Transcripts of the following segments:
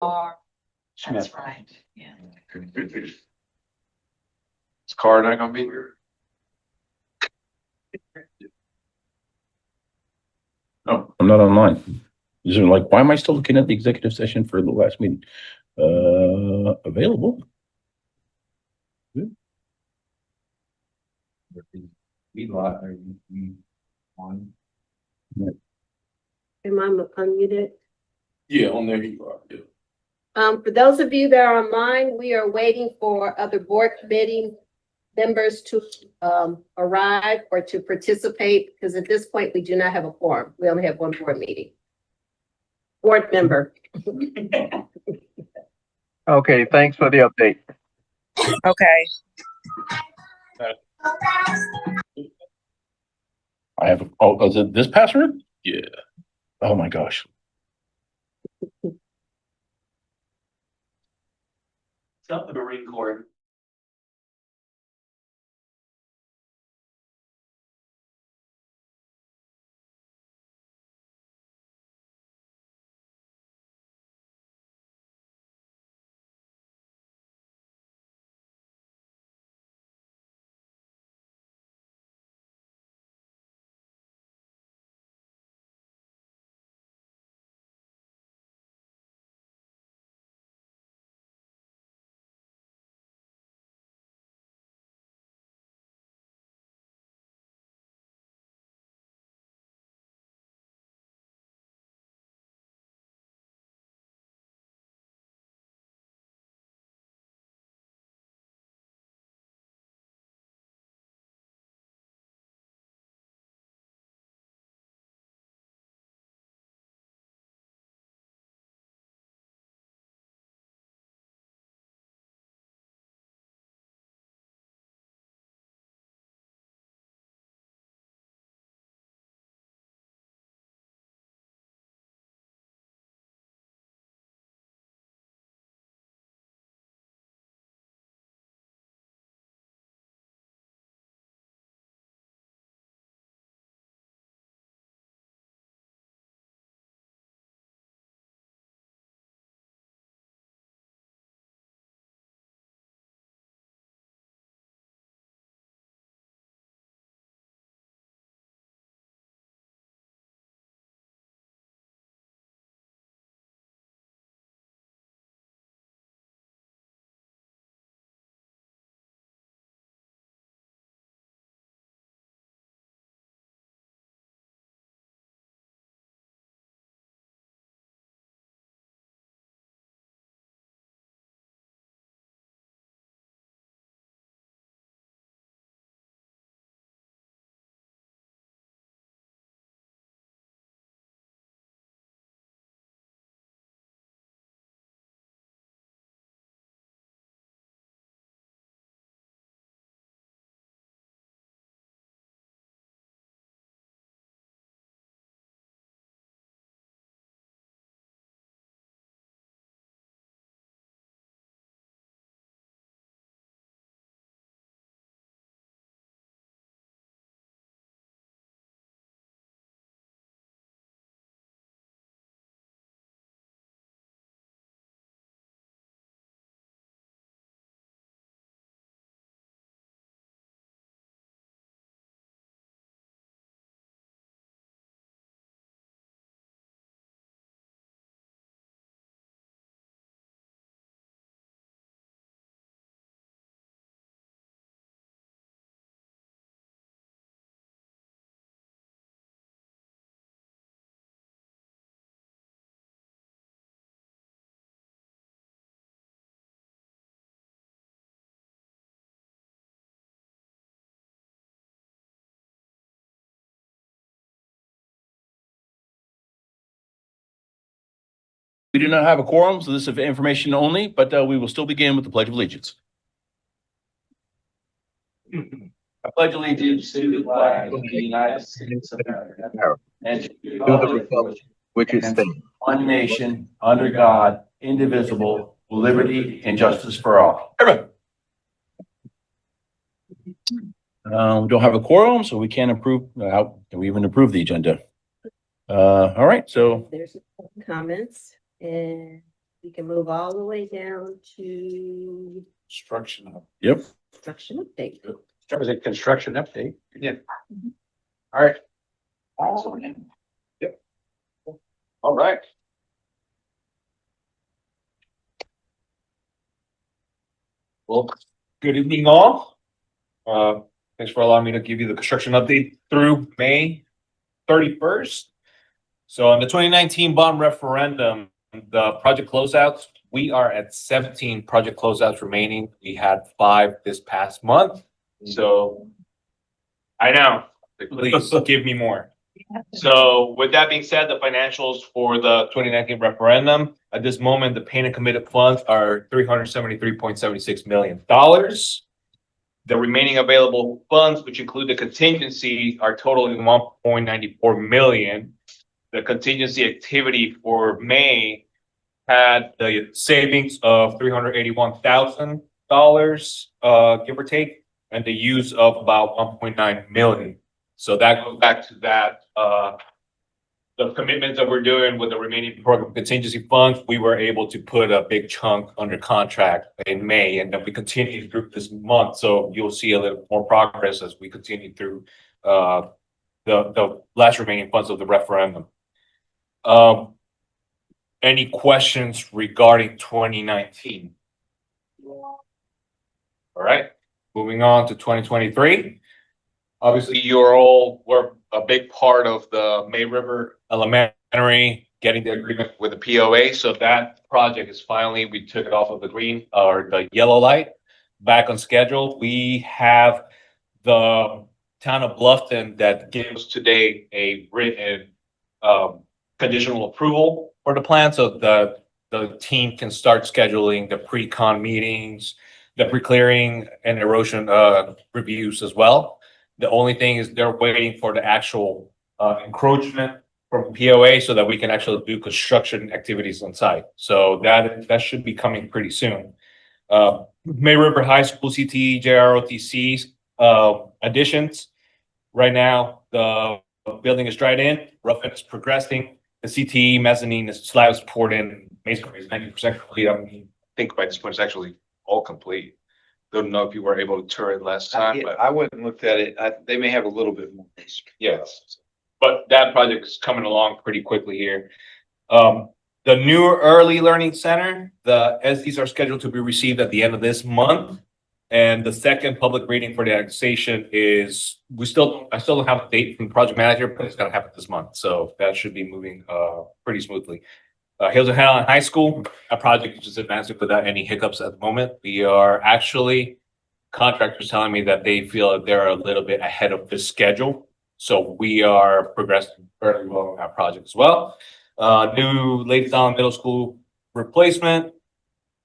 That's right, yeah. Is Carr not gonna be here? No, I'm not online. Is it like, why am I still looking at the executive session for the last meeting? Available. We on. Am I unmuted? Yeah, on there you are. Yeah. For those of you that are online, we are waiting for other board committee members to arrive or to participate, because at this point, we do not have a quorum. We only have one board meeting. Board member. Okay, thanks for the update. Okay. I have, oh, is it this password? Yeah. Oh my gosh. It's not the Marine Corps. We do not have a quorum, so this is information only, but we will still begin with the Pledge of Allegiance. I pledge allegiance to the flag of the United States of America and to the republic Which is stands one nation, under God, indivisible, with liberty and justice for all. Everybody. We don't have a quorum, so we can't approve, how can we even approve the agenda? All right, so There's comments and We can move all the way down to Construction. construction update. That was a construction update. Yeah. All right. Yep. All right. Well, good evening all. Thanks for allowing me to give you the construction update through May 31st. So on the 2019 bond referendum, the project closeouts, we are at 17 project closeouts remaining. We had 5 this past month. So I know, please give me more. So with that being said, the financials for the 2019 referendum, at this moment, the paid and committed funds are $373.76 million. The remaining available funds, which include the contingency, are totaling 1.94 million. The contingency activity for May had the savings of $381,000, give or take, and the use of about 1.9 million. So that goes back to that, the commitments that we're doing with the remaining program contingency funds. We were able to put a big chunk under contract in May, and then we continue through this month. So you'll see a little more progress as we continue through the last remaining funds of the referendum. Any questions regarding 2019? All right, moving on to 2023. Obviously, we're a big part of the May River Elementary, getting the agreement with the POA. So that project is finally, we took it off of the green or the yellow light, back on schedule. We have the town of Bluffton that gives today a written conditional approval for the plan. So the team can start scheduling the pre-con meetings, the pre-clearing and erosion reviews as well. The only thing is they're waiting for the actual encroachment from POA so that we can actually do construction activities on site. So that should be coming pretty soon. May River High School CTE, JROTC additions. Right now, the building is dried in, rough is progressing. The CTE mezzanine slabs poured in, basically is 90% complete. I think by this point it's actually all complete. Don't know if you were able to tour it last time, but I went and looked at it. They may have a little bit more. yes. But that project is coming along pretty quickly here. The new early learning center, the SDs are scheduled to be received at the end of this month. And the second public reading for the annexation is, I still don't have a date from the project manager, but it's gonna happen this month. So that should be moving pretty smoothly. Hills of Highland High School, a project is just advancing without any hiccups at the moment. We are actually, contractors telling me that they feel that they're a little bit ahead of the schedule. So we are progressing very well on that project as well. New Lady Island Middle School replacement.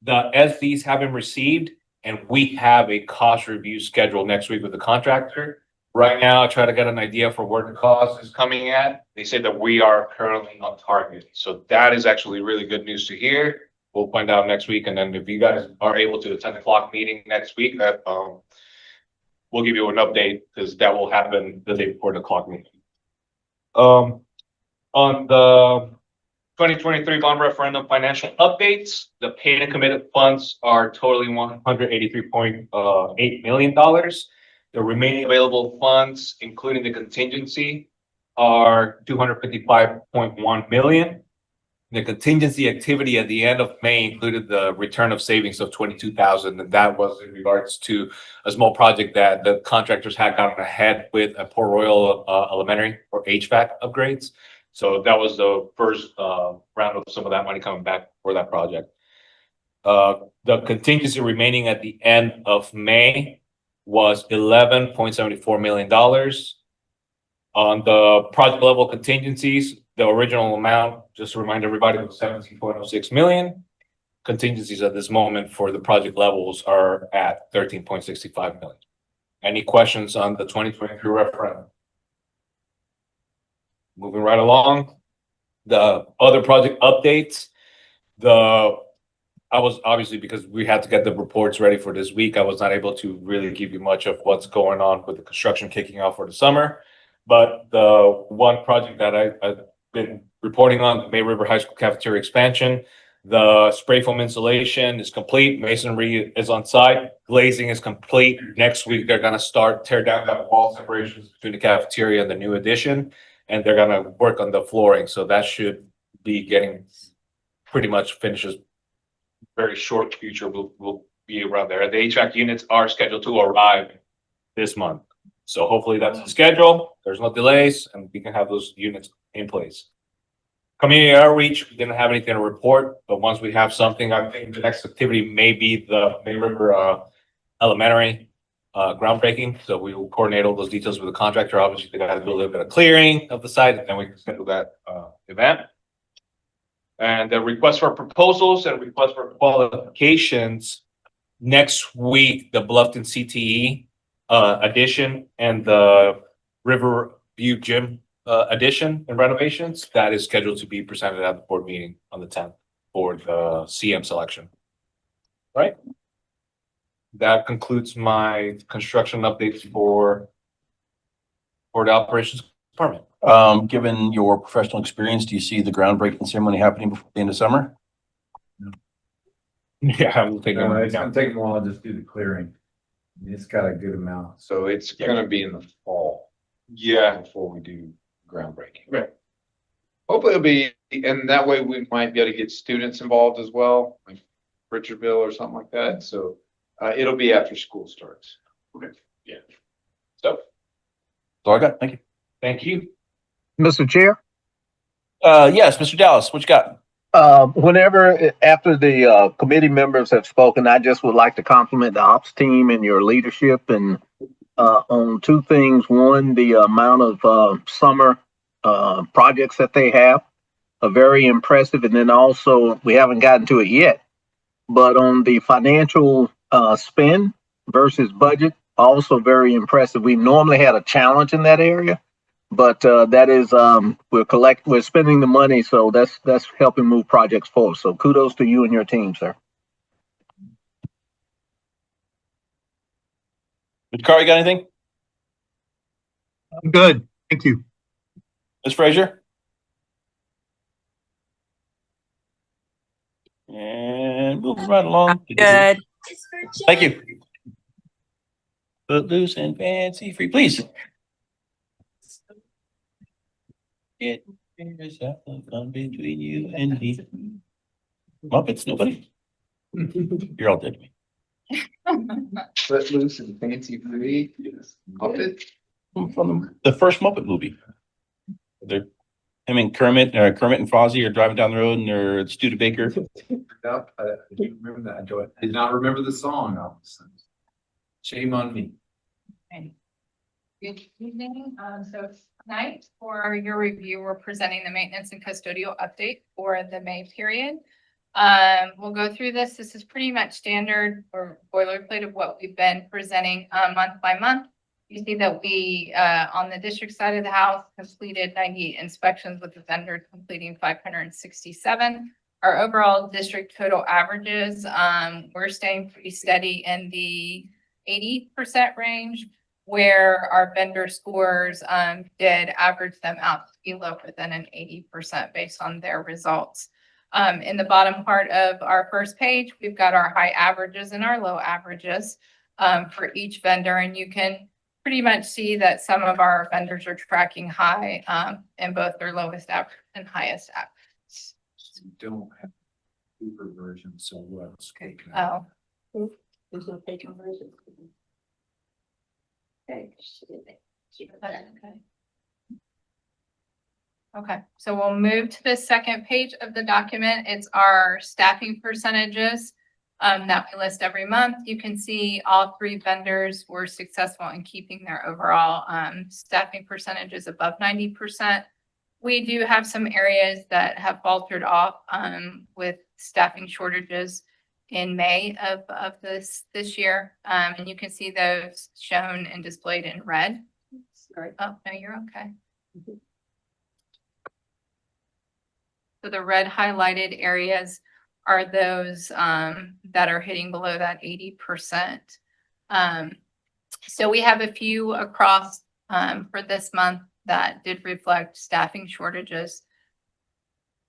The SDs have been received, and we have a cost review scheduled next week with the contractor. Right now, I try to get an idea for where the cost is coming at. They say that we are currently on target. So that is actually really good news to hear. We'll find out next week. And then if you guys are able to attend the clock meeting next week, that we'll give you an update because that will happen the day before the clock meeting. On the 2023 bond referendum financial updates, the paid and committed funds are totaling $183.8 million. The remaining available funds, including the contingency, are $255.1 million. The contingency activity at the end of May included the return of savings of $22,000, and that was in regards to a small project that the contractors had gotten ahead with at Port Royal Elementary for HVAC upgrades. So that was the first round of some of that money coming back for that project. The contingency remaining at the end of May was $11.74 million. On the project level contingencies, the original amount, just to remind everybody, was 17.06 million. Contingencies at this moment for the project levels are at 13.65 million. Any questions on the 2023 referendum? Moving right along, the other project updates, I was obviously, because we had to get the reports ready for this week, I was not able to really give you much of what's going on with the construction kicking off for the summer. But the one project that I've been reporting on, the May River High School cafeteria expansion, The spray foam insulation is complete. Masonry is on site. Glazing is complete. Next week, they're gonna start tear down that wall separations between the cafeteria and the new addition. And they're gonna work on the flooring. So that should be getting pretty much finishes very short future. We'll be around there. The HVAC units are scheduled to arrive this month. So hopefully that's the schedule. There's no delays and we can have those units in place. Community outreach, we didn't have anything to report, but once we have something, I think the next activity may be the May River Elementary groundbreaking. So we will coordinate all those details with the contractor. Obviously, they gotta do a little bit of clearing of the site, and then we can schedule that event. And the request for proposals and request for qualifications. Next week, the Bluffton CTE addition and the River View Gym addition and renovations, that is scheduled to be presented at the board meeting on the 10th for the CM selection. Right? That concludes my construction updates for the operations department. Given your professional experience, do you see the groundbreaking ceremony happening before the end of summer? Yeah, I'm thinking. It's gonna take them a while to just do the clearing. It's got a good amount. So it's gonna be in the fall Yeah, before we do groundbreaking. Right. Hopefully it'll be, and that way we might be able to get students involved as well, like Richardville or something like that. So it'll be after school starts. so, That's all I got. Thank you. thank you. Mr. Chair, Yes, Mr. Dallas, what you got? whenever, after the committee members have spoken, I just would like to compliment the ops team and your leadership and on two things. One, the amount of summer projects that they have are very impressive. And then also, we haven't gotten to it yet, but on the financial spend versus budget, also very impressive. We normally had a challenge in that area, but that is we're spending the money, so that's helping move projects forward. So kudos to you and your team, sir. Mr. Carr, you got anything? Good, thank you. Ms. Frazier? And moving right along. Good. Thank you. Footloose and fancy free, please. There's a fun between you and me. Muppets, nobody? You're all dead to me. Footloose and fancy free. Muppet. From the first Muppet movie. They're, I mean, Kermit and Fozzie are driving down the road and they're Studebaker. Nope, I didn't remember that, Joy. I did not remember the song. All of a sudden. Shame on me. Good evening. So tonight for your review, we're presenting the maintenance and custodial update for the May period. We'll go through this. This is pretty much standard or boilerplate of what we've been presenting month by month. You see that we, on the district side of the house, completed 98 inspections with the vendor completing 567. Our overall district total averages, we're staying pretty steady in the 80% range, where our vendor scores did average them out to be lower than an 80% based on their results. In the bottom part of our first page, we've got our high averages and our low averages for each vendor, and you can pretty much see that some of our vendors are tracking high in both their lowest average and highest average. Don't have paper version, so what's okay. Oh, There's no page conversion. Okay. okay. So we'll move to the second page of the document. It's our staffing percentages that we list every month. You can see all three vendors were successful in keeping their overall staffing percentages above 90%. We do have some areas that have faltered off with staffing shortages in May of this year. And you can see those shown and displayed in red. Sorry. Oh, no, you're okay. So the red highlighted areas are those that are hitting below that 80%. So we have a few across for this month that did reflect staffing shortages.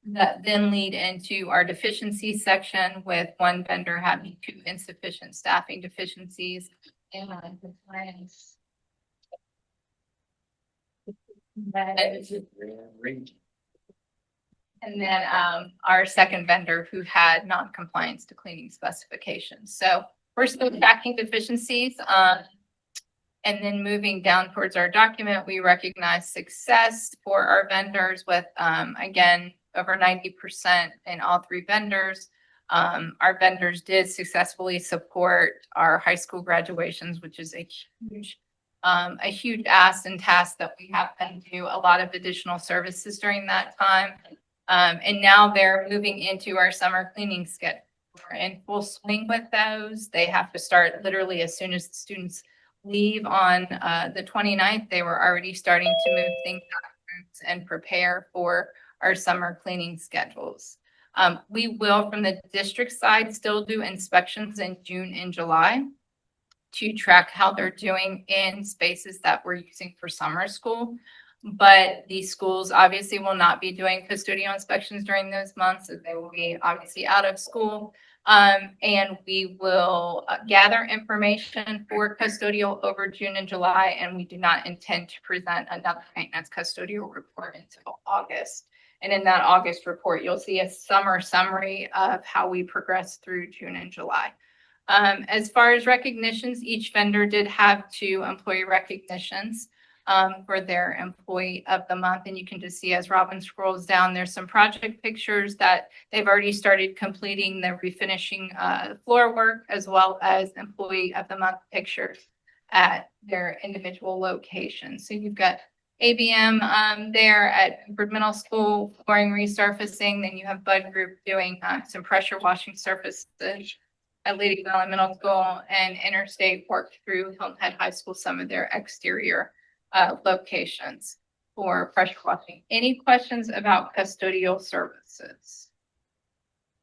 that then lead into our deficiency section with one vendor having 2 insufficient staffing deficiencies and compliance. And then our second vendor who had non-compliance to cleaning specifications. So we're still tracking deficiencies. And then moving down towards our document, we recognize success for our vendors with, again, over 90% in all 3 vendors. Our vendors did successfully support our high school graduations, which is a huge ask and task that we have them do a lot of additional services during that time. And now they're moving into our summer cleaning schedule. We're in full swing with those. They have to start literally as soon as the students leave on the 29th. They were already starting to move things and prepare for our summer cleaning schedules. We will, from the district side, still do inspections in June and July to track how they're doing in spaces that we're using for summer school. But the schools obviously will not be doing custodial inspections during those months, as they will be obviously out of school. And we will gather information for custodial over June and July, and we do not intend to present another maintenance custodial report until August. And in that August report, you'll see a summer summary of how we progress through June and July. As far as recognitions, each vendor did have 2 employee recognitions for their employee of the month. And you can just see as Robin scrolls down, there's some project pictures that they've already started completing the refinishing floor work, as well as employee of the month pictures at their individual locations. So you've got ABM there at Beaufort Middle School, flooring resurfacing. Then you have Bud Group doing some pressure washing surfaces at Lady Valley Middle School, and Interstate worked through Hilton Head High School, some of their exterior locations for pressure washing. Any questions about custodial services?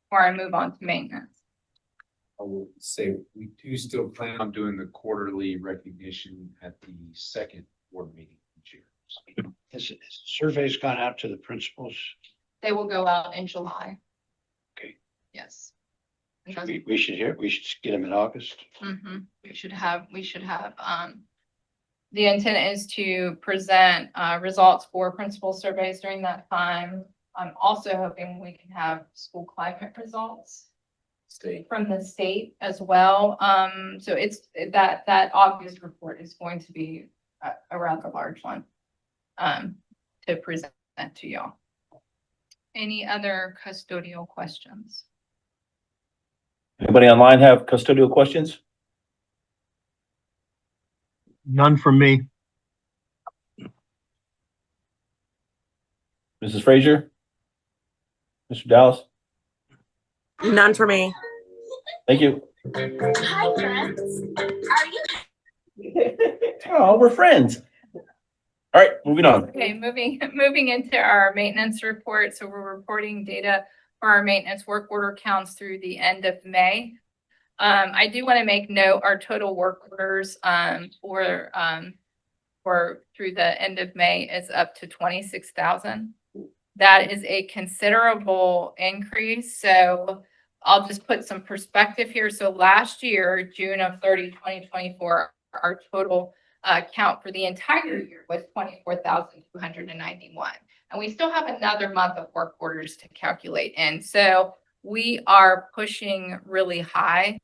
Before I move on to maintenance. I will say, we do still plan on doing the quarterly recognition at the second board meeting each year. Has surveys gone out to the principals? They will go out in July. Okay. Yes. We should get them in August. We should have, the intent is to present results for principal surveys during that time. I'm also hoping we can have school climate results from the state as well. So it's that August report is going to be a rather large one to present to y'all. Any other custodial questions? Anybody online have custodial questions? None from me. Mrs. Frazier? Mr. Dallas? None for me. Thank you. Hi, friends. Are you? Oh, we're friends. All right, moving on. Okay, moving into our maintenance report. So we're reporting data for our maintenance work order counts through the end of May. I do want to make note, our total work orders for through the end of May is up to 26,000. That is a considerable increase. So I'll just put some perspective here. So last year, June of 2024, our total count for the entire year was 24,291. And we still have another month of work orders to calculate in. So we are pushing really high.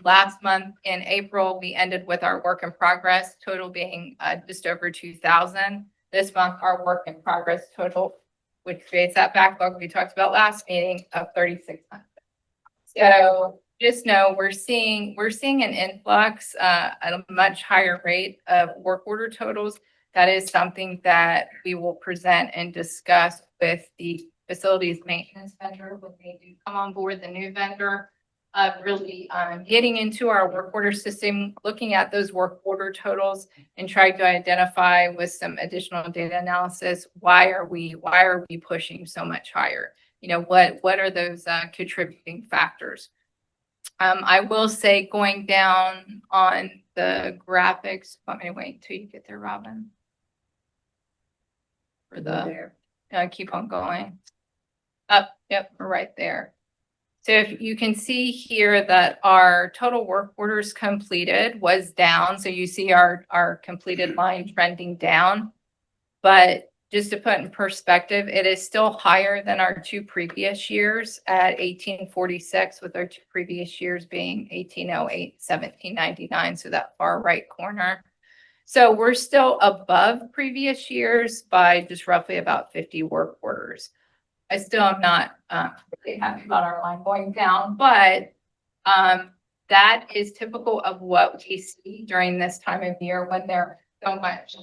Last month in April, we ended with our work in progress total being just over 2,000. This month, our work in progress total, which creates that backlog we talked about last meeting, of 3,600. So just know we're seeing an influx at a much higher rate of work order totals. That is something that we will present and discuss with the facilities maintenance vendor when they do come on board, the new vendor. Really getting into our work order system, looking at those work order totals and trying to identify with some additional data analysis, why are we pushing so much higher? You know, what are those contributing factors? I will say, going down on the graphics, want me to wait until you get there, Robin? For the keep on going. Up, yep, we're right there. So if you can see here that our total work orders completed was down. So you see our completed line trending down. But just to put in perspective, it is still higher than our two previous years at 1846, with our two previous years being 1808, 1799. So that far right corner. So we're still above previous years by just roughly about 50 work orders. I still am not really happy about our line going down, but that is typical of what we see during this time of year when there's so much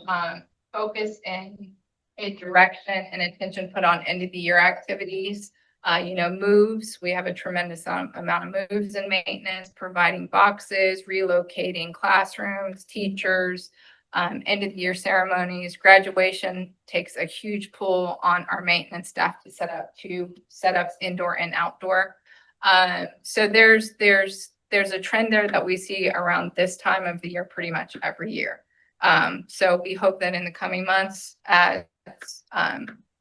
focus and a direction and attention put on end of the year activities. Moves. We have a tremendous amount of moves and maintenance, providing boxes, relocating classrooms, teachers, end of the year ceremonies. Graduation takes a huge pull on our maintenance staff to set up two setups, indoor and outdoor. So there's a trend there that we see around this time of the year pretty much every year. So we hope that in the coming months, as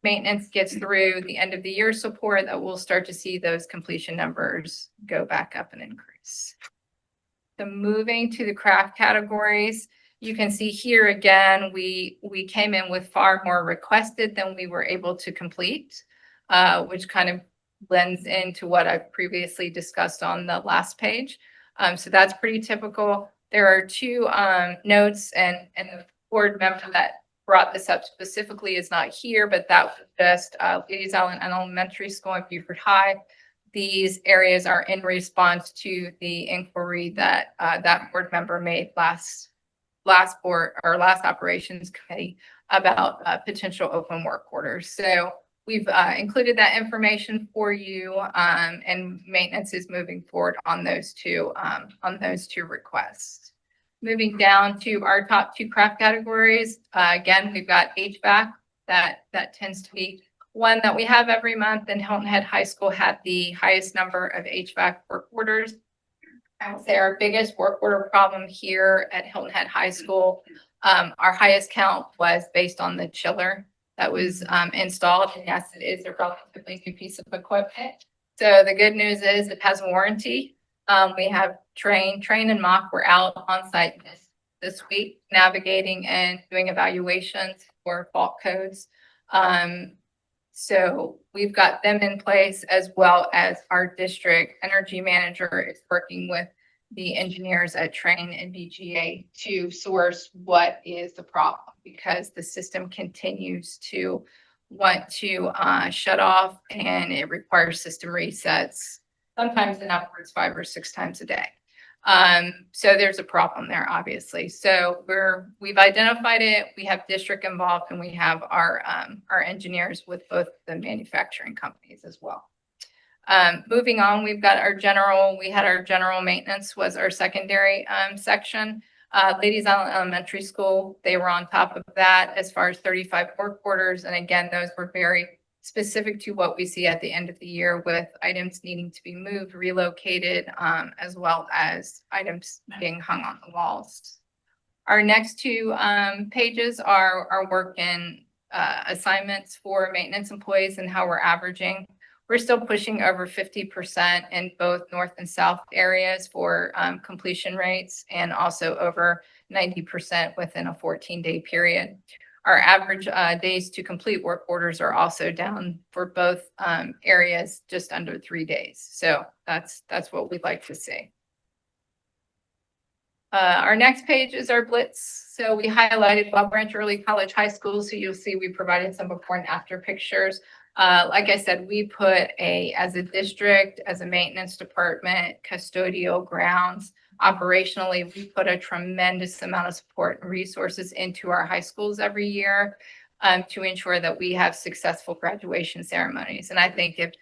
maintenance gets through the end of the year support, that we'll start to see those completion numbers go back up and increase. So moving to the craft categories, you can see here again, we came in with far more requested than we were able to complete, which kind of blends into what I've previously discussed on the last page. So that's pretty typical. There are two notes, and the board member that brought this up specifically is not here, but that was just Ladies Island Elementary School and Beaufort High. These areas are in response to the inquiry that that board member made last operations committee about potential open work orders. So we've included that information for you, and maintenance is moving forward on those two requests. Moving down to our top two craft categories. Again, we've got HVAC. That tends to be one that we have every month, and Hilton Head High School had the highest number of HVAC work orders. I would say our biggest work order problem here at Hilton Head High School, our highest count was based on the chiller that was installed. And yes, it is a relatively new piece of equipment. So the good news is it has a warranty. We have Train and Mock were out on site this week, navigating and doing evaluations for fault codes. So we've got them in place, as well as our district energy manager is working with the engineers at Train and BGA to source what is the problem, because the system continues to want to shut off, and it requires system resets, sometimes in upwards 5 or 6 times a day. So there's a problem there, obviously. So we've identified it. We have district involved, and we have our engineers with both the manufacturing companies as well. Moving on, we had our general maintenance was our secondary section. Ladies Island Elementary School, they were on top of that as far as 35 work orders. And again, those were very specific to what we see at the end of the year, with items needing to be moved, relocated, as well as items being hung on the walls. Our next two pages are our work in assignments for maintenance employees and how we're averaging. We're still pushing over 50% in both north and south areas for completion rates, and also over 90% within a 14-day period. Our average days to complete work orders are also down for both areas, just under 3 days. So that's what we'd like to see. Our next page is our blitz. So we highlighted Bob Branch Early College High School. So you'll see we provided some before and after pictures. Like I said, we put as a district, as a maintenance department, custodial, grounds, operationally, we put a tremendous amount of support and resources into our high schools every year to ensure that we have successful graduation ceremonies. And I think if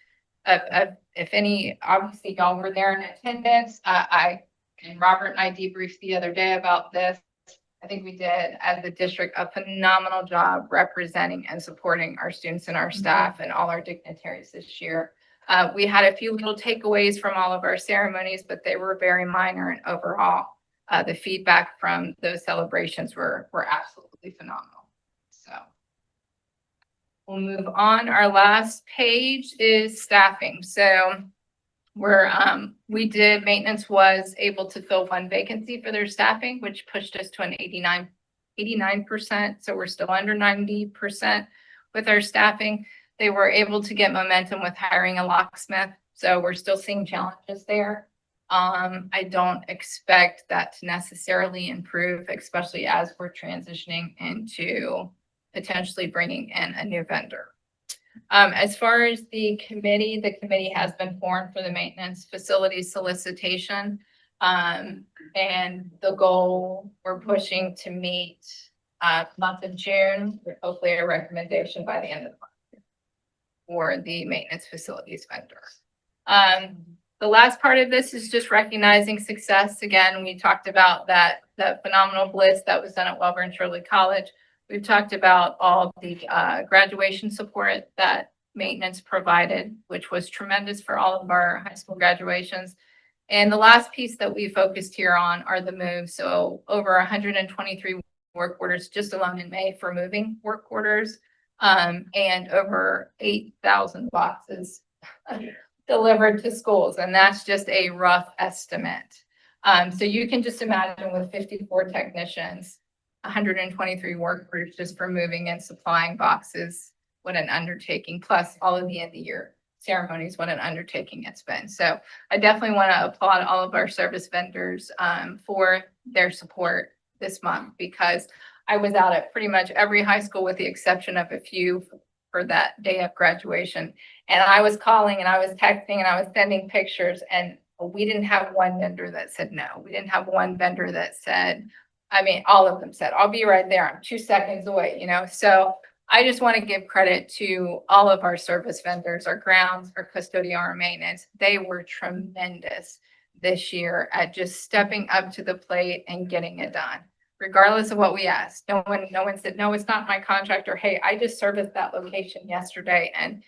any, obviously y'all were there in attendance. And Robert and I debriefed the other day about this. I think we did, as a district, a phenomenal job representing and supporting our students and our staff and all our dignitaries this year. We had a few little takeaways from all of our ceremonies, but they were very minor, and overall, the feedback from those celebrations were absolutely phenomenal. So We'll move on. Our last page is staffing. So maintenance was able to fill one vacancy for their staffing, which pushed us to an 89%. So we're still under 90% with our staffing. They were able to get momentum with hiring a locksmith. So we're still seeing challenges there. I don't expect that to necessarily improve, especially as we're transitioning into potentially bringing in a new vendor. As far as the committee has been formed for the maintenance facility solicitation. And the goal we're pushing to meet month of June, with hopefully a recommendation by the end of the month for the maintenance facilities vendor. The last part of this is just recognizing success. Again, we talked about that phenomenal blitz that was done at Welborn Shirley College. We've talked about all the graduation support that maintenance provided, which was tremendous for all of our high school graduations. And the last piece that we focused here on are the moves. So over 123 work orders just alone in May for moving work orders, and over 8,000 boxes delivered to schools. And that's just a rough estimate. So you can just imagine with 54 technicians, 123 work orders just for moving and supplying boxes, what an undertaking, plus all of the end of the year ceremonies, what an undertaking it's been. So I definitely want to applaud all of our service vendors for their support this month, because I was out at pretty much every high school with the exception of a few for that day of graduation. And I was calling and I was texting and I was sending pictures, and we didn't have one vendor that said no. We didn't have one vendor that said, I mean, all of them said, I'll be right there. I'm 2 seconds away, So I just want to give credit to all of our service vendors, our grounds, our custodial, our maintenance. They were tremendous this year at just stepping up to the plate and getting it done, regardless of what we asked. No one said, no, it's not my contract, or, hey, I just serviced that location yesterday and,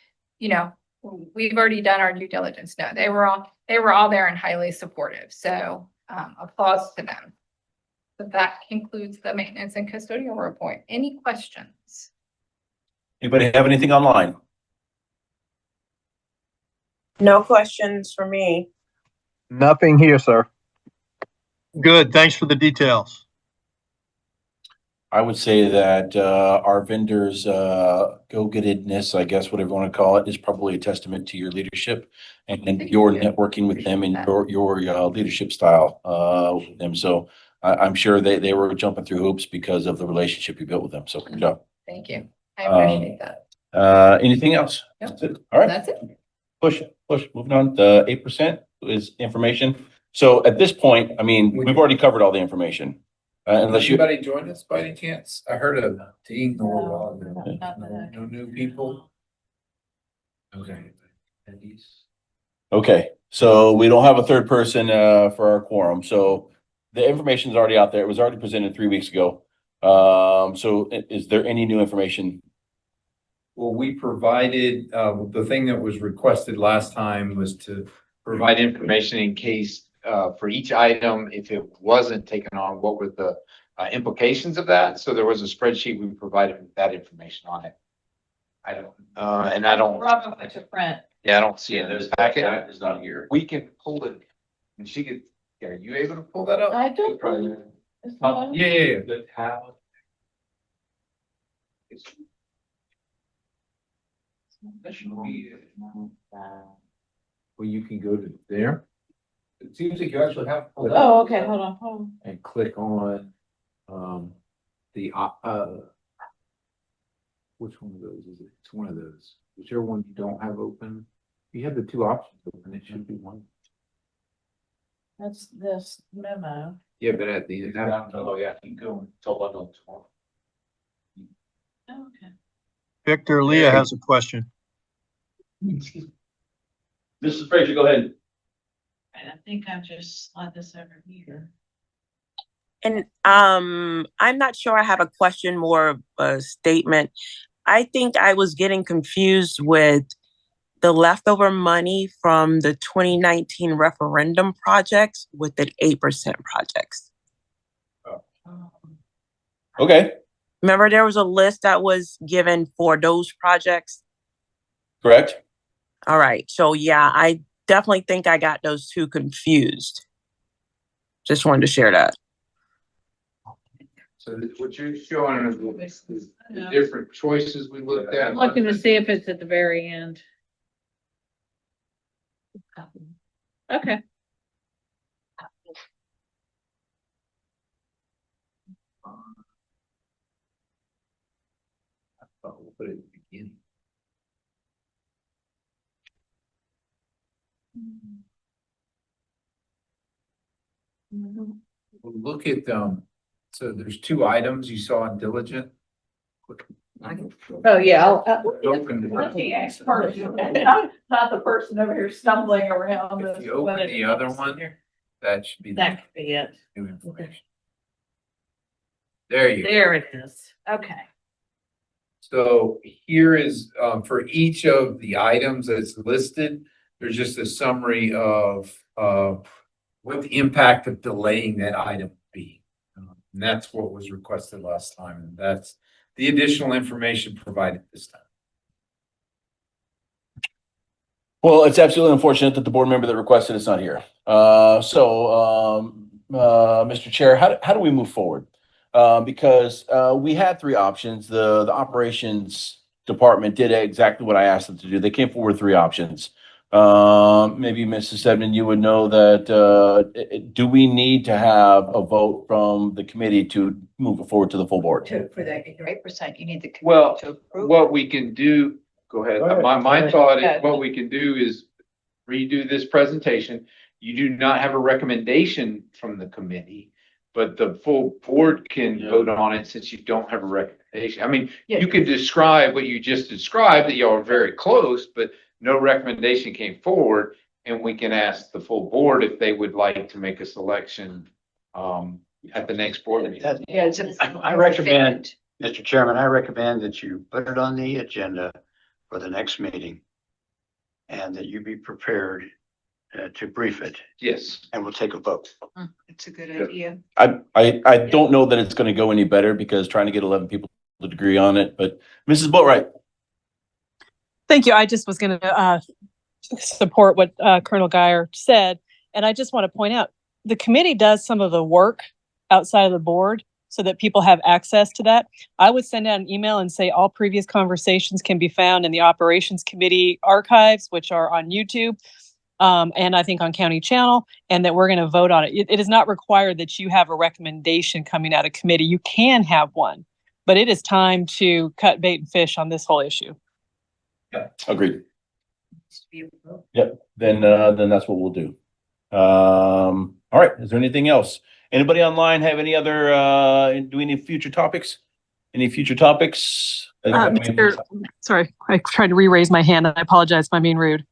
we've already done our due diligence. No, they were all there and highly supportive. So applause to them. But that concludes the maintenance and custodial report. Any questions? Anybody have anything online? No questions for me. Nothing here, sir. Good, thanks for the details. I would say that our vendors' go-gettedness, I guess, whatever you want to call it, is probably a testament to your leadership and your networking with them and your leadership style with them. So I'm sure they were jumping through hoops because of the relationship you built with them. So good job. Thank you. I appreciate that. Anything else? Yep. That's it. All right. That's it. Push. Moving on. The 8% is information. So at this point, I mean, we've already covered all the information. Unless you. Anybody join us by any chance? I heard a ding a little while ago. No new people? Okay. Okay, so we don't have a third person for our quorum, so the information is already out there. It was already presented 3 weeks ago. So is there any new information? Well, we provided, the thing that was requested last time was to provide information in case, for each item, if it wasn't taken on, what were the implications of that? So there was a spreadsheet we provided with that information on it. I don't. Robin went to print. Yeah, I don't see it in this packet. It's not here. We can pull it, and she could, are you able to pull that up? I don't. Yeah. The tab. That should be it. Well, you can go to there. It seems like you actually have. to pull that Oh, up. okay, hold on. And click on, the, which one of those is it? It's one of those. Whichever one you don't have open. You have the two options open. It should be one. That's this memo. Yeah, but at the. Oh, yeah, keep going. Till 11 tomorrow. Oh, okay. Victor, Leah has a question. Mrs. Frazier, go ahead. I think I'll just slide this over here. And I'm not sure I have a question, more of a statement. I think I was getting confused with the leftover money from the 2019 referendum projects with the 8% projects. Okay, Remember, there was a list that was given for those projects? Correct? All right, so yeah, I definitely think I got those two confused. Just wanted to share that. So what you're showing is the different choices we looked at. I'm looking to see if it's at the very end. Okay. We'll put it at the beginning. We'll look at, so there's two items you saw in diligent. Oh, yeah. Open Not the expert. Not the person over here stumbling around. If you open the other one, that should be the That could be it. new information. There you go. There it is. Okay. So here is, for each of the items that's listed, there's just a summary of, what the impact of delaying that item would be. And that's what was requested last time, and that's the additional information provided this time. Well, it's absolutely unfortunate that the board member that requested is not here. Mr. Chair, how do we move forward? Because we had three options. The operations department did exactly what I asked them to do. They came forward with three options. Maybe Mrs. Sedman, you would know that, do we need to have a vote from the committee to move it forward to the full board? For that 8%, you need the. Well, to approve. what we can do, go ahead. Go ahead. My thought is ahead. what we can do is redo this presentation. You do not have a recommendation from the committee, but the full board can vote on it since you don't have a recommendation. I mean, you can describe what you just described, that y'all are very close, but no recommendation came forward, and we can ask the full board if they would like to make a selection at the next board meeting. Yeah, I recommend, Mr. Chairman, I recommend that you put it on the agenda for the next meeting and that you be prepared to brief it, Yes. and we'll take a vote. It's a good idea. I don't know that it's going to go any better because trying to get 11 people to agree on it, but Mrs. Boatright. Thank you. I just was going to support what Colonel Geyer said. And I just want to point out, the committee does some of the work outside of the board so that people have access to that. I would send out an email and say all previous conversations can be found in the operations committee archives, which are on YouTube. And I think on county channel, and that we're going to vote on it. It is not required that you have a recommendation coming out of committee. You can have one, but it is time to cut bait and fish on this whole issue. Agreed. Yep. Then that's what we'll do. All right. Is there anything else? Anybody online have any other, do we need future topics? Any future topics? Sorry, I tried to re-raise my hand and I apologize if I'm being rude.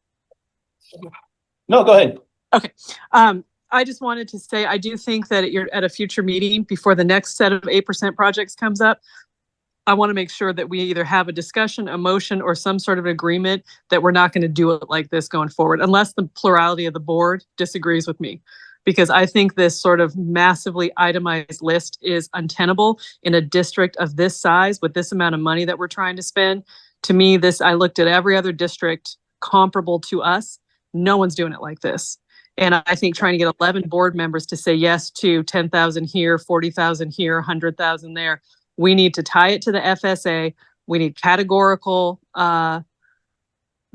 No, go ahead. Okay. I just wanted to say, I do think that you're at a future meeting before the next set of 8% projects comes up. I want to make sure that we either have a discussion, a motion, or some sort of agreement that we're not going to do it like this going forward, unless the plurality of the board disagrees with me. Because I think this sort of massively itemized list is untenable in a district of this size with this amount of money that we're trying to spend. To me, I looked at every other district comparable to us. No one's doing it like this. And I think trying to get 11 board members to say yes to 10,000 here, 40,000 here, 100,000 there. We need to tie it to the FSA. We need categorical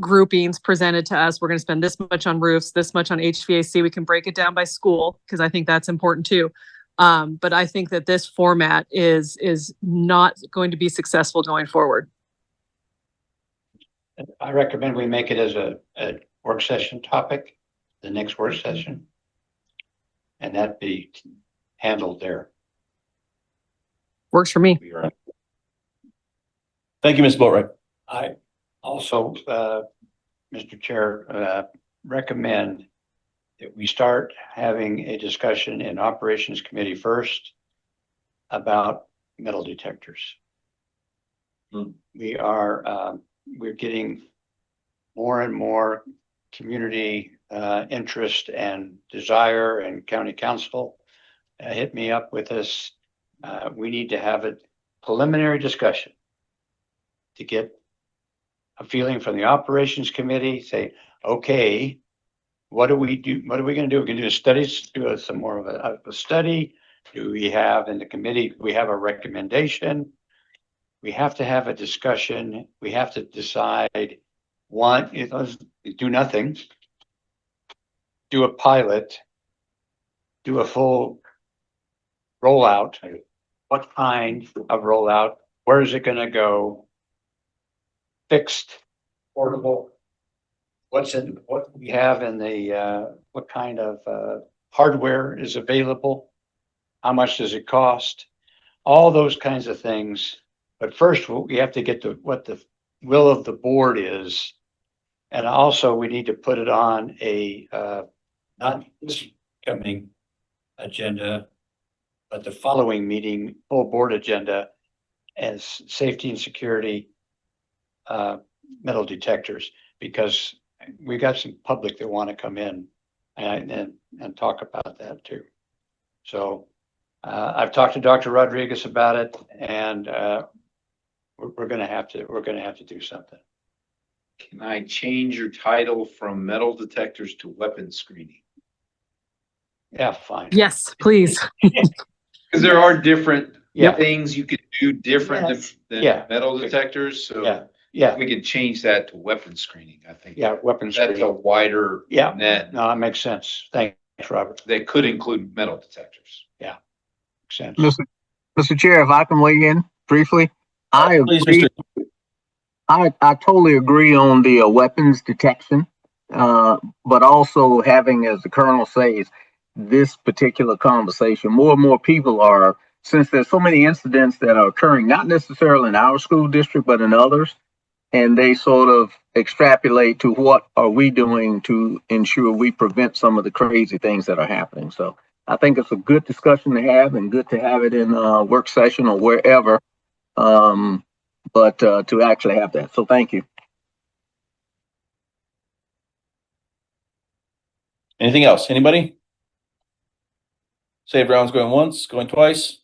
groupings presented to us. We're going to spend this much on roofs, this much on HVAC. We can break it down by school because I think that's important too. But I think that this format is not going to be successful going forward. I recommend we make it as a work session topic, the next work session. And that be handled there. Works for me. Thank you, Ms. Boatright. I also, Mr. Chair, recommend that we start having a discussion in Operations Committee first about metal detectors. We're getting more and more community interest and desire, and county council hit me up with this. We need to have it preliminary discussion to get a feeling from the operations committee, say, okay, what do we do? What are we gonna do? We're gonna do studies, some more of a study. Do we have in the committee, we have a recommendation? We have to have a discussion. We have to decide, one, let's do nothing. Do a pilot. Do a full rollout. What kind of rollout? Where is it gonna go? Fixed, portable. What we have in the, what kind of, hardware is available? How much does it cost? All those kinds of things. But first, we have to get to what the will of the board is. And also, we need to put it on a, not this coming agenda, but the following meeting, full board agenda as safety and security, metal detectors, because we got some public that want to come in and talk about that too. So I've talked to Dr. Rodriguez about it, and we're gonna have to do something. Can I change your title from metal detectors to weapons screening? Yeah, fine. Yes, please. Because there are different Yeah. things you could do different Yes. than Yeah. metal detectors, so Yeah, we can change that to weapons screening, I think. yeah, weapons. That's a wider Yeah. net No, that makes sense. Thanks, Robert. that could include metal detectors. Makes sense. Mr. Chair, if I can weigh in briefly, I Please, agree. Mr. I totally agree on the weapons detection, but also having, as the colonel says, this particular conversation. More and more people are, since there's so many incidents that are occurring, not necessarily in our school district, but in others, and they sort of extrapolate to what are we doing to ensure we prevent some of the crazy things that are happening. So I think it's a good discussion to have and good to have it in a work session or wherever. But to actually have that. So thank you. Anything else? Anybody? Save rounds going once, going twice.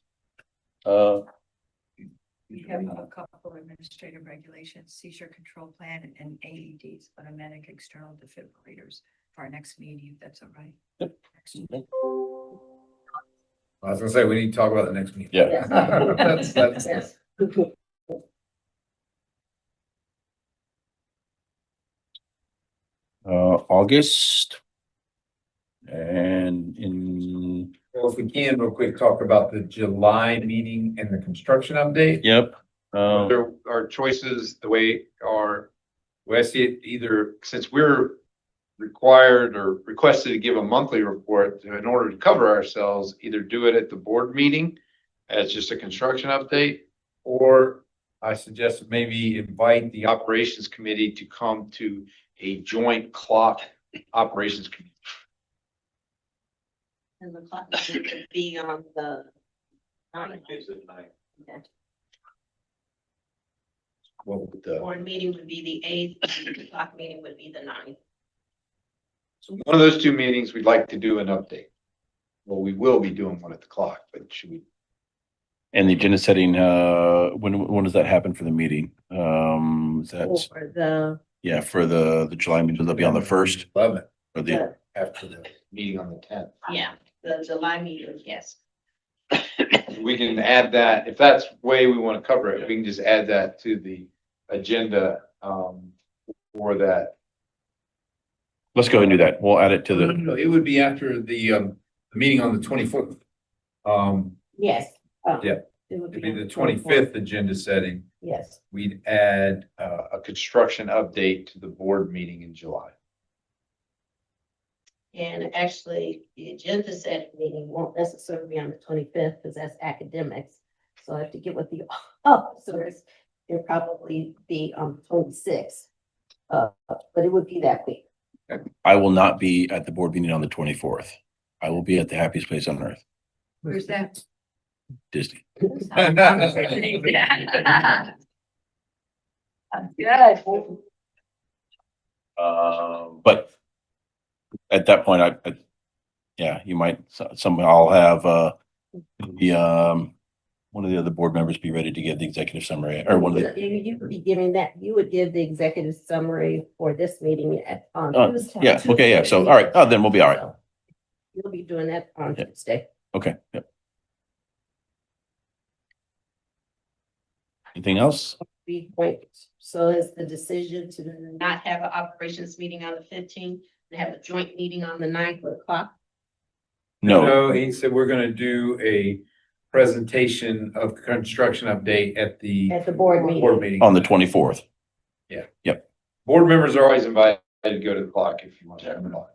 We have a couple of administrative regulations, seizure control plan and AEDs, automatic external defibrillators for our next meeting, if that's all right. Yep. I was gonna say, we need to talk about the next meeting. Yeah. That's. Yes. August. And in, Well, if we can, real quick, talk about the July meeting and the construction update. yep. There are choices, the way I see it, either since we're required or requested to give a monthly report in order to cover ourselves, either do it at the board meeting as just a construction update, or I suggest maybe invite the operations committee to come to a joint clock operations committee. And the clock would be on the. What would the, Board meeting would be the 8th, and the clock meeting would be the 9th. one of those two meetings, we'd like to do an update. Well, we will be doing one at the clock, but should we? And the agenda setting, when does that happen for the meeting? That's, For the, yeah, for the July meeting, that'll be on the first 11th, or the, After the meeting on the 10th. yeah, the July meeting, yes. We can add that, if that's the way we want to cover it, we can just add that to the agenda, for that. let's go ahead and do that. We'll add it to the, No, it would be after the meeting on the 24th. Yes. Yeah. It would It'd be on the 25th agenda setting. Yes. We'd add, A construction update to the board meeting in July. And actually, the agenda set meeting won't necessarily be on the 25th because that's academics. So I have to get with the officers. It'll probably be on the 26th. But it would be that week. I will not be at the board meeting on the 24th. I will be at the happiest place on earth, Where's that? Disney. Good. But at that point, yeah, you might, somehow I'll have, the, one of the other board members be ready to give the executive summary or one of the, You would be giving that, you would give the executive summary for this meeting on Tuesday. yeah, okay, yeah. So, all right. Oh, then we'll be all right. So, you'll be doing that on Yeah. Tuesday. Okay. Yep. Anything else? So is the decision to not have an operations meeting on the 15th, and have a joint meeting on the 9th o'clock? No. No, he said we're gonna do a presentation of construction update at the At the board meeting. board meeting. On the 24th. Board members are always invited to go to the clock if you want to have a clock.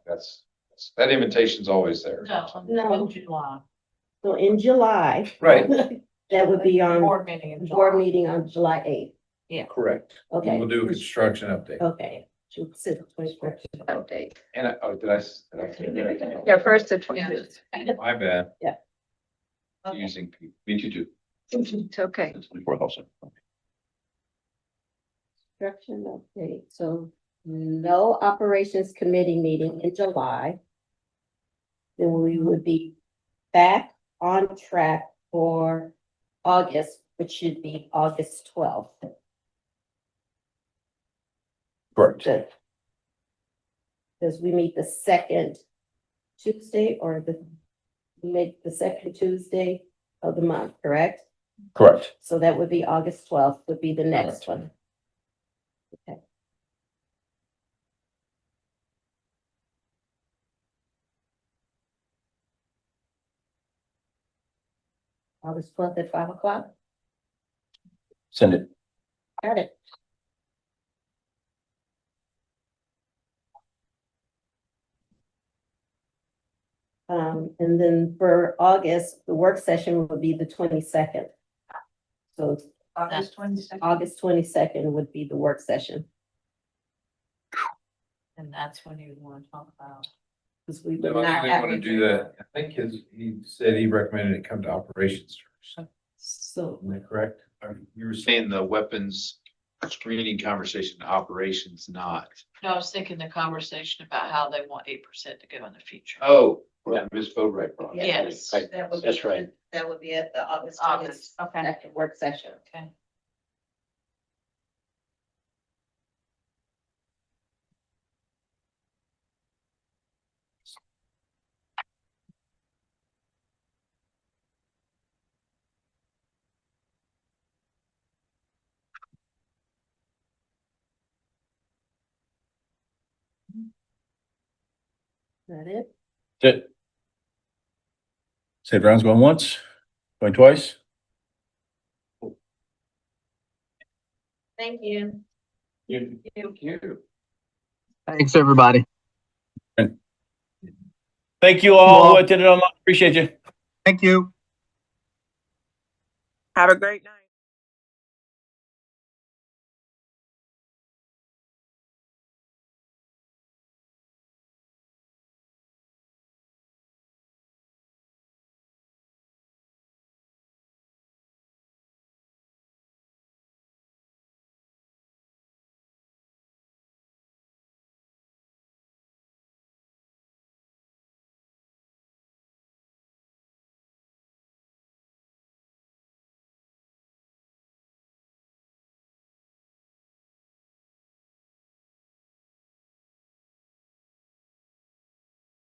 That invitation's always there. No. July. So in July. Right. That would be on Board meeting in board July. meeting on July 8th. Correct. Okay. We'll do a construction update. Okay. So it's the 24th update. And did I say that? Yeah, first the Yeah. 25th. My bad. Using people. Me too. It's okay. 24th also. Construction update, so no operations committee meeting in July. Then we would be back on track for August, which should be August 12th. Correct. Because we meet the second Tuesday we make the second Tuesday of the month, correct? Correct. So that would be August 12th would be the next one. Okay. August 12th at 5 o'clock. Send it. Got it. And then for August, the work session would be the 22nd. So August 22nd. August 22nd would be the work session. And that's when you want to talk about. Because we No, would I not didn't have, want to do that. I think he said he recommended it come to operations first. so Am I correct? You were saying the weapons screening conversation, operations not. No, I was thinking the conversation about how they want 8% to go in the future. Oh, yeah, Ms. Boatright. Yes. Right. that would That's be- right. That would be at the August August, okay. 22nd work session. Okay. Is that it? That's it. Say Brown's going once, going twice. Thank you. Thank you. Thanks, everybody. Thank you all who attended online. Appreciate you. Thank you. Have a great night.